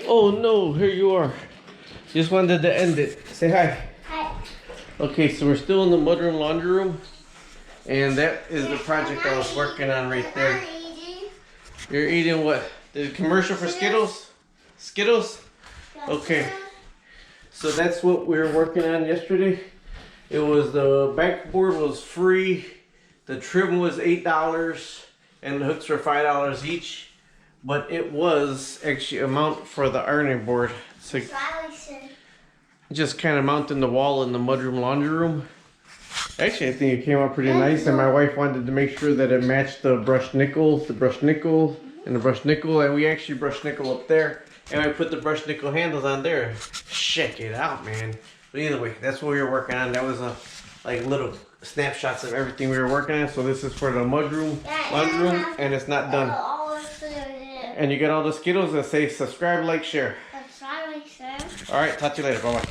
Oh no, here you are. Just wanted to end it. Say hi. Hi. Okay, so we're still in the mudroom laundry room. And that is the project I was working on right there. You're eating what? The commercial for Skittles? Skittles? Okay. So that's what we were working on yesterday. It was the backboard was free. The trim was $8 and the hooks were $5 each. But it was actually a mount for the ironing board. So just kind of mounting the wall in the mudroom laundry room. Actually, I think it came out pretty nice, and my wife wanted to make sure that it matched the brushed nickel, and the brushed nickel, and we actually brushed nickel up there, and I put the brushed nickel handles on there. Check it out, man. But either way, that's what we were working on. That was like little snapshots of everything we were working on. So this is for the mudroom, and it's not done. And you got all the Skittles that say subscribe, like, share. Subscribe, like, share. All right, talk to you later. Bye-bye.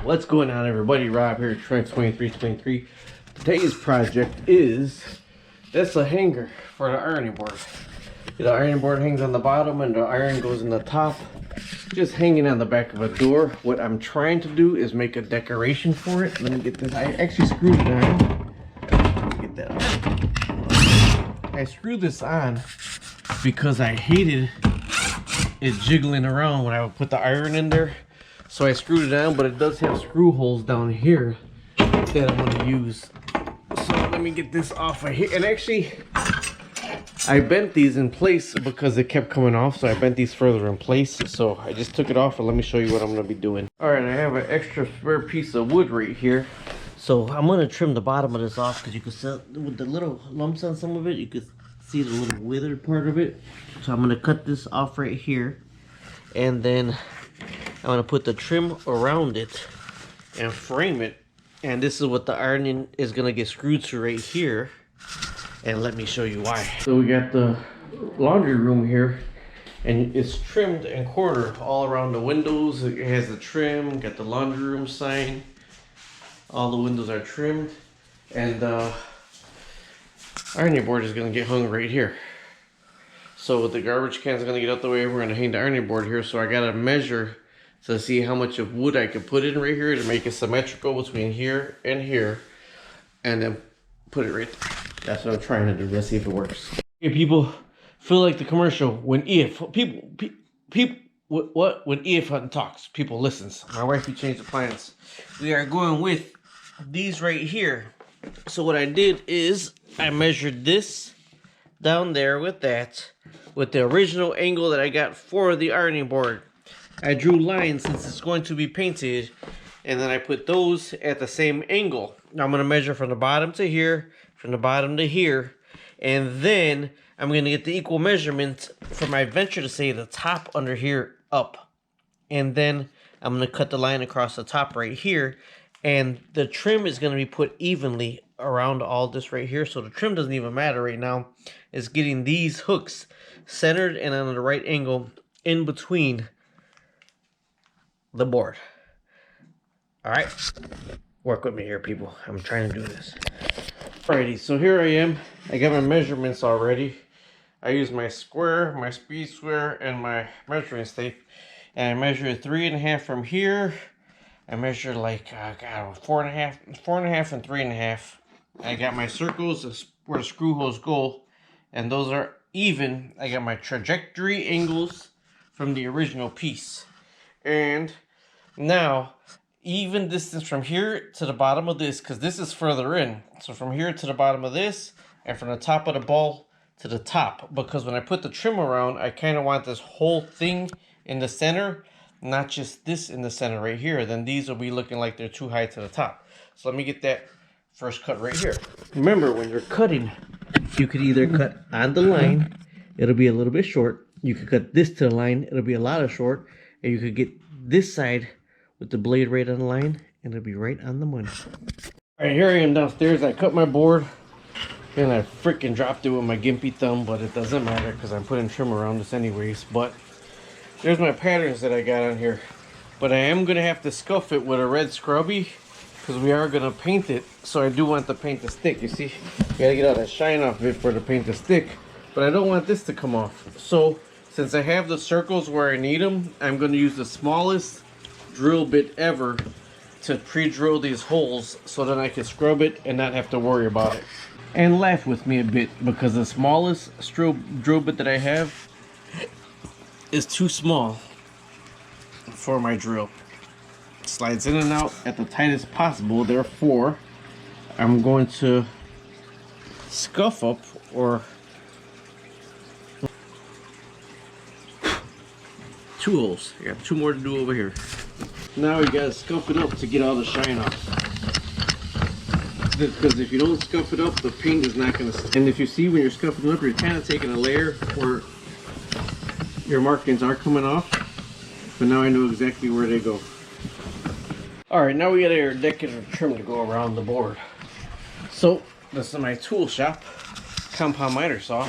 What's going on, everybody? Rob here, Trent 2323. Today's project is, that's a hanger for the ironing board. The ironing board hangs on the bottom and the iron goes in the top. Just hanging on the back of a door. What I'm trying to do is make a decoration for it. Let me get this. I actually screwed it on. Let me get that on. I screwed this on because I hated it jiggling around when I would put the iron in there. So I screwed it down, but it does have screw holes down here that I'm going to use. So let me get this off of here. And actually, I bent these in place because it kept coming off. So I bent these further in place. So I just took it off, and let me show you what I'm going to be doing. All right, I have an extra spare piece of wood right here. So I'm going to trim the bottom of this off because you can see with the little lumps on some of it, you could see the little withered part of it. So I'm going to cut this off right here. And then I'm going to put the trim around it and frame it. And this is what the ironing is going to get screwed to right here. And let me show you why. So we got the laundry room here. And it's trimmed and quartered all around the windows. It has the trim, got the laundry room sign. All the windows are trimmed. And the ironing board is going to get hung right here. So the garbage can is going to get out the way. We're going to hang the ironing board here. So I got to measure to see how much of wood I can put in right here to make it symmetrical between here and here, and then put it right there. That's what I'm trying to do. Let's see if it works. Okay, people, feel like the commercial when when EF Hutton talks, people listens. My wife changed the plans. We are going with these right here. So what I did is I measured this down there with that, with the original angle that I got for the ironing board. I drew lines since it's going to be painted, and then I put those at the same angle. Now I'm going to measure from the bottom to here, from the bottom to here, and then I'm going to get the equal measurements for my venture to say the top under here up. And then I'm going to cut the line across the top right here, and the trim is going to be put evenly around all this right here, so the trim doesn't even matter right now. It's getting these hooks centered and on the right angle in between the board. All right, work with me here, people. I'm trying to do this. Alrighty, so here I am. I got my measurements already. I use my square, my speed square, and my measuring tape, and I measured 3.5 from here. I measured like 4.5 and 3.5. I got my circles where the screw holes go, and those are even. I got my trajectory angles from the original piece. And now, even distance from here to the bottom of this, because this is further in. So from here to the bottom of this, and from the top of the ball to the top. Because when I put the trim around, I kind of want this whole thing in the center, not just this in the center right here. Then these will be looking like they're too high to the top. So let me get that first cut right here. Remember, when you're cutting, you could either cut on the line, it'll be a little bit short. You could cut this to the line, it'll be a lot of short. And you could get this side with the blade right on the line, and it'll be right on the money. All right, here I am downstairs. I cut my board, and I freaking dropped it with my gimpy thumb, but it doesn't matter because I'm putting trim around this anyways. But there's my patterns that I got on here. But I am going to have to scuff it with a red scrubby because we are going to paint it. So I do want the paint to stick. You see, you got to get all that shine off of it for the paint to stick. But I don't want this to come off. So Since I have the circles where I need them, I'm going to use the smallest drill bit ever to pre-drill these holes so that I can scrub it and not have to worry about it. And laugh with me a bit, because the smallest drill bit that I have is too small for my drill. It slides in and out at the tightest possible, therefore I'm going to scuff up or two holes. I got two more to do over here. Now we gotta scuff it up to get all the shine off. Because if you don't scuff it up, the paint is not gonna stick. And if you see when you're scuffing it up, you're kind of taking a layer where your markings are coming off. But now I know exactly where they go. Alright, now we got our decorative trim to go around the board. So, this is my tool shop, compound miter saw.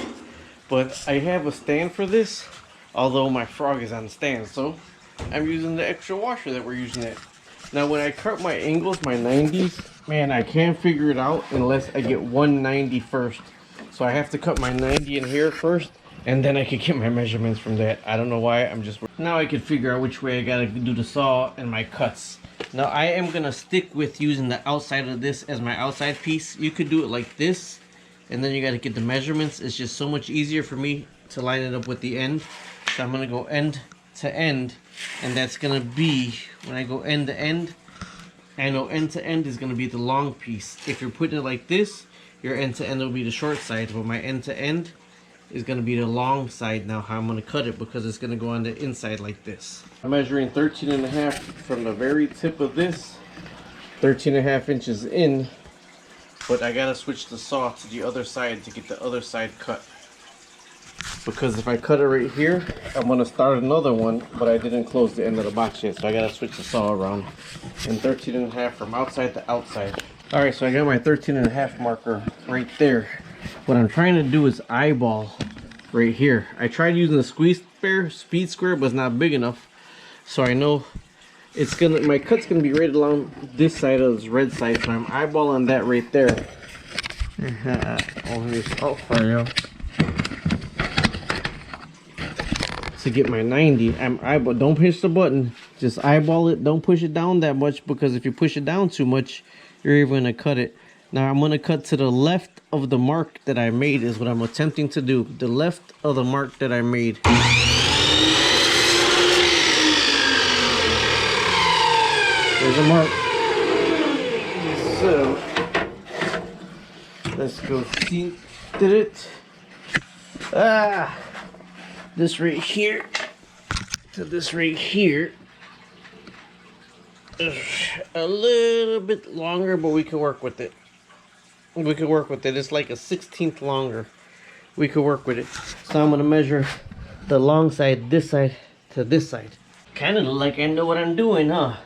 But I have a stand for this, although my frog is on the stand, so I'm using the extra washer that we're using it. Now when I cut my angles, my 90s, man, I can't figure it out unless I get 190 first. So I have to cut my 90 in here first, and then I can get my measurements from that. I don't know why, now I can figure out which way I gotta do the saw and my cuts. Now I am gonna stick with using the outside of this as my outside piece. You could do it like this, and then you gotta get the measurements. It's just so much easier for me to line it up with the end. So I'm gonna go end to end, and that's gonna be, when I go end to end, I know end to end is gonna be the long piece. If you're putting it like this, your end to end will be the short side, but my end to end is gonna be the long side. Now how I'm gonna cut it, because it's gonna go on the inside like this. I'm measuring 13.5 from the very tip of this, 13.5 inches in, but I gotta switch the saw to the other side to get the other side cut. Because if I cut it right here, I'm gonna start another one, but I didn't close the end of the box yet, so I gotta switch the saw around. And 13.5 from outside to outside. Alright, so I got my 13.5 marker right there. What I'm trying to do is eyeball right here. I tried using the speed square, but it's not big enough. So I know it's gonna, my cut's gonna be right along this side of this red side, so I'm eyeballing that right there. Oh, fire. To get my 90, don't push the button, just eyeball it. Don't push it down that much, because if you push it down too much, you're even gonna cut it. Now I'm gonna cut to the left of the mark that I made, is what I'm attempting to do. The left of the mark that I made. There's a mark. So let's go see. Did it? This right here to this right here is a little bit longer, but we can work with it. We can work with it. It's like a 16th longer. We can work with it. So I'm gonna measure the long side, this side to this side. Kind of like I know what I'm doing, huh?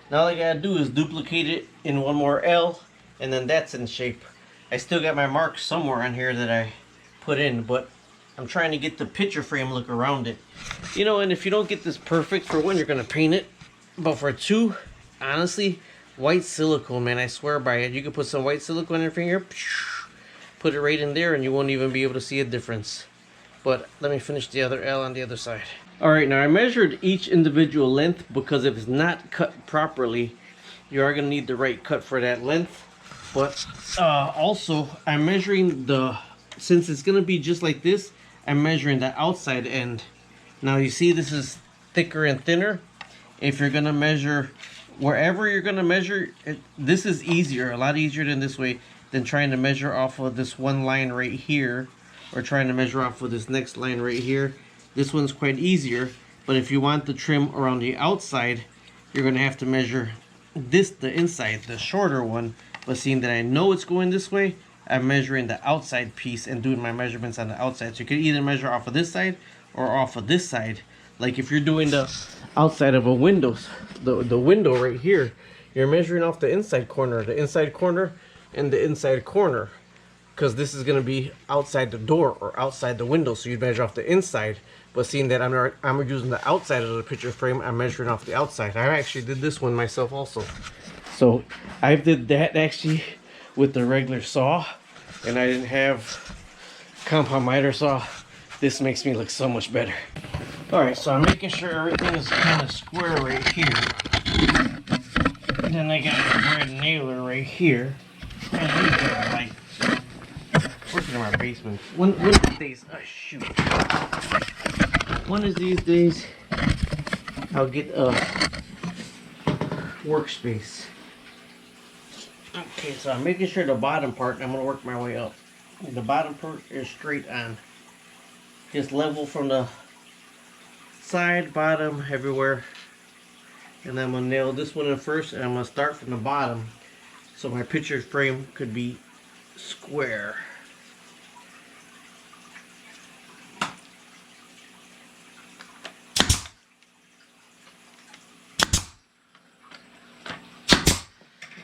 Now all I gotta do is duplicate it in one more L, and then that's in shape. I still got my marks somewhere on here that I put in, but I'm trying to get the picture frame look around it. You know, and if you don't get this perfect, for one, you're gonna paint it. But for two, honestly, white silicone, man, I swear by it. You can put some white silicone in your finger, put it right in there, and you won't even be able to see a difference. But let me finish the other L on the other side. Alright, now I measured each individual length, because if it's not cut properly, you are gonna need the right cut for that length. But also, I'm measuring since it's gonna be just like this, I'm measuring the outside end. Now you see this is thicker and thinner. If you're gonna measure wherever you're gonna measure, this is easier, a lot easier than this way, than trying to measure off of this one line right here, or trying to measure off of this next line right here. This one's quite easier, but if you want the trim around the outside, you're gonna have to measure this, the inside, the shorter one. But seeing that I know it's going this way, I'm measuring the outside piece and doing my measurements on the outside. So you can either measure off of this side or off of this side. Like if you're doing the outside of a window, the window right here, you're measuring off the inside corner, and the inside corner, because this is going to be outside the door or outside the window. So you'd measure off the inside. But seeing that I'm using the outside of the picture frame, I'm measuring off the outside. I actually did this one myself also. So I did that actually with the regular saw, and I didn't have compound miter saw. This makes me look so much better. Alright, so I'm making sure everything is kind of square right here. And then I got my red nailer right here. And these are like working in my basement. One of these days, oh shoot. One of these days, I'll get a workspace. Okay, so I'm making sure the bottom part, I'm gonna work my way up. The bottom part is straight on. Just level from the side, bottom, everywhere. And then I'm gonna nail this one in first, and I'm gonna start from the bottom so my picture frame could be square.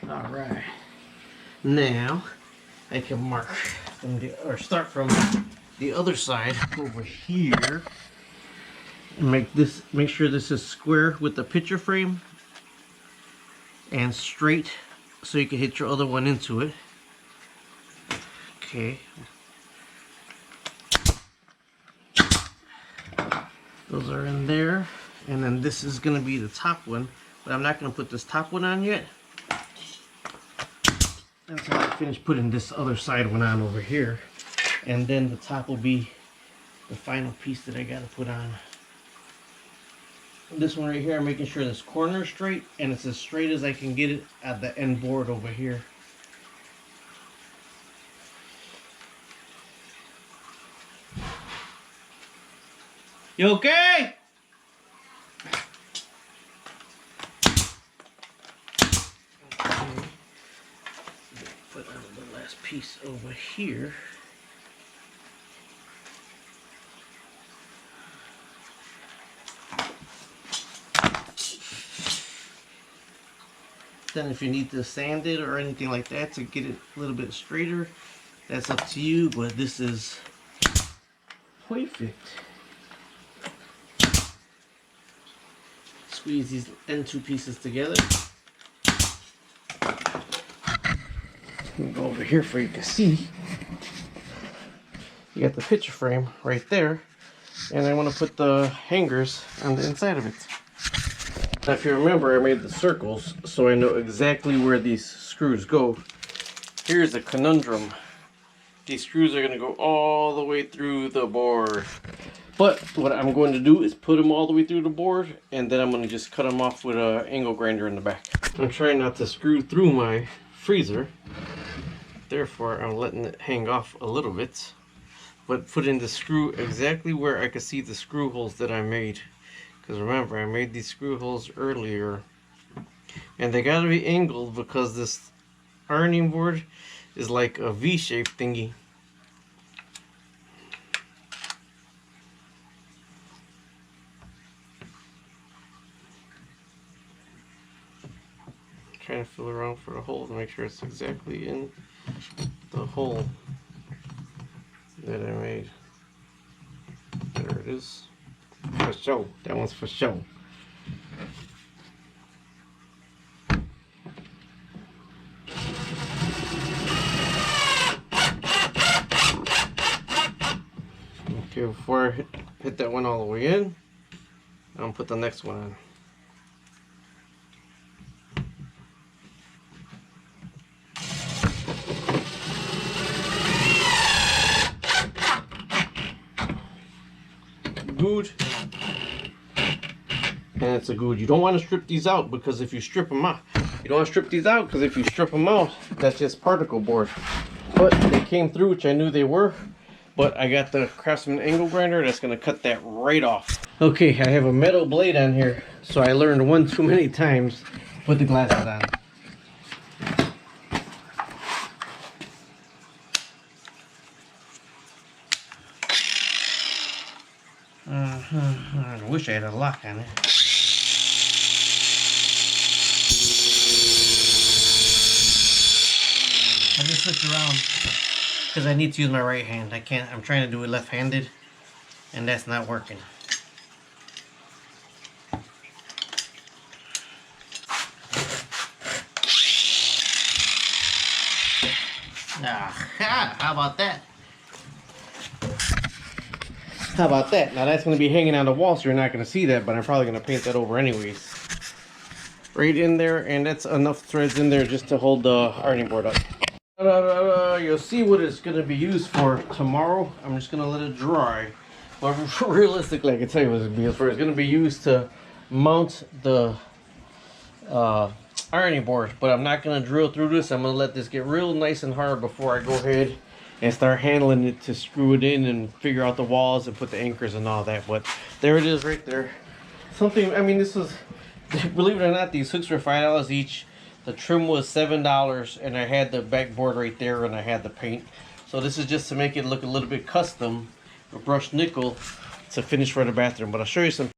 Alright. Now I can mark from start from the other side over here. And make sure this is square with the picture frame and straight so you can hit your other one into it. Okay. Those are in there. And then this is gonna be the top one, but I'm not gonna put this top one on yet until I finish putting this other side one on over here. And then the top will be the final piece that I gotta put on. This one right here, I'm making sure this corner is straight, and it's as straight as I can get it at the end board over here. You okay? Put on the last piece over here. Then if you need to sand it or anything like that to get it a little bit straighter, that's up to you, but this is perfect. Squeeze these end two pieces together. Let me go over here for you to see. You got the picture frame right there, and I want to put the hangers on the inside of it. Now, if you remember, I made the circles so I know exactly where these screws go. Here's a conundrum. These screws are going to go all the way through the board. But what I'm going to do is put them all the way through the board, and then I'm going to just cut them off with an angle grinder in the back. I'm trying not to screw through my freezer. Therefore, I'm letting it hang off a little bit. But putting the screw exactly where I can see the screw holes that I made. Because remember, I made these screw holes earlier, and they gotta be angled because this ironing board is like a V-shaped thingy. I'm trying to feel around for the hole to make sure it's exactly in the hole that I made. There it is. For show. That one's for show. Okay, before I hit that one all the way in, I'm gonna put the next one on. Good. And it's a good. You don't want to strip these out because if you strip them out, you don't want to strip these out because if you strip them out, that's just particle board. But they came through, which I knew they were. But I got the Craftsman angle grinder that's going to cut that right off. Okay, I have a metal blade on here, so I learned one too many times. Put the glasses on. I wish I had a lock on it. I just switch around because I need to use my right hand. I can't. I'm trying to do it left-handed, and that's not working. Ah, how about that? How about that? Now that's going to be hanging on the wall, so you're not going to see that, but I'm probably going to paint that over anyways. Right in there, and that's enough threads in there just to hold the ironing board up. You'll see what it's going to be used for tomorrow. I'm just going to let it dry. But realistically, I can tell you what it's going to be used for. It's going to be used to mount the ironing board, but I'm not going to drill through this. I'm going to let this get real nice and hard before I go ahead and start handling it to screw it in and figure out the walls and put the anchors and all that. But there it is right there. Something, I mean, this was, believe it or not, these hooks were $5 each. The trim was $7, and I had the backboard right there, and I had the paint. So this is just to make it look a little bit custom, a brushed nickel to finish for the bathroom. But I'll show you some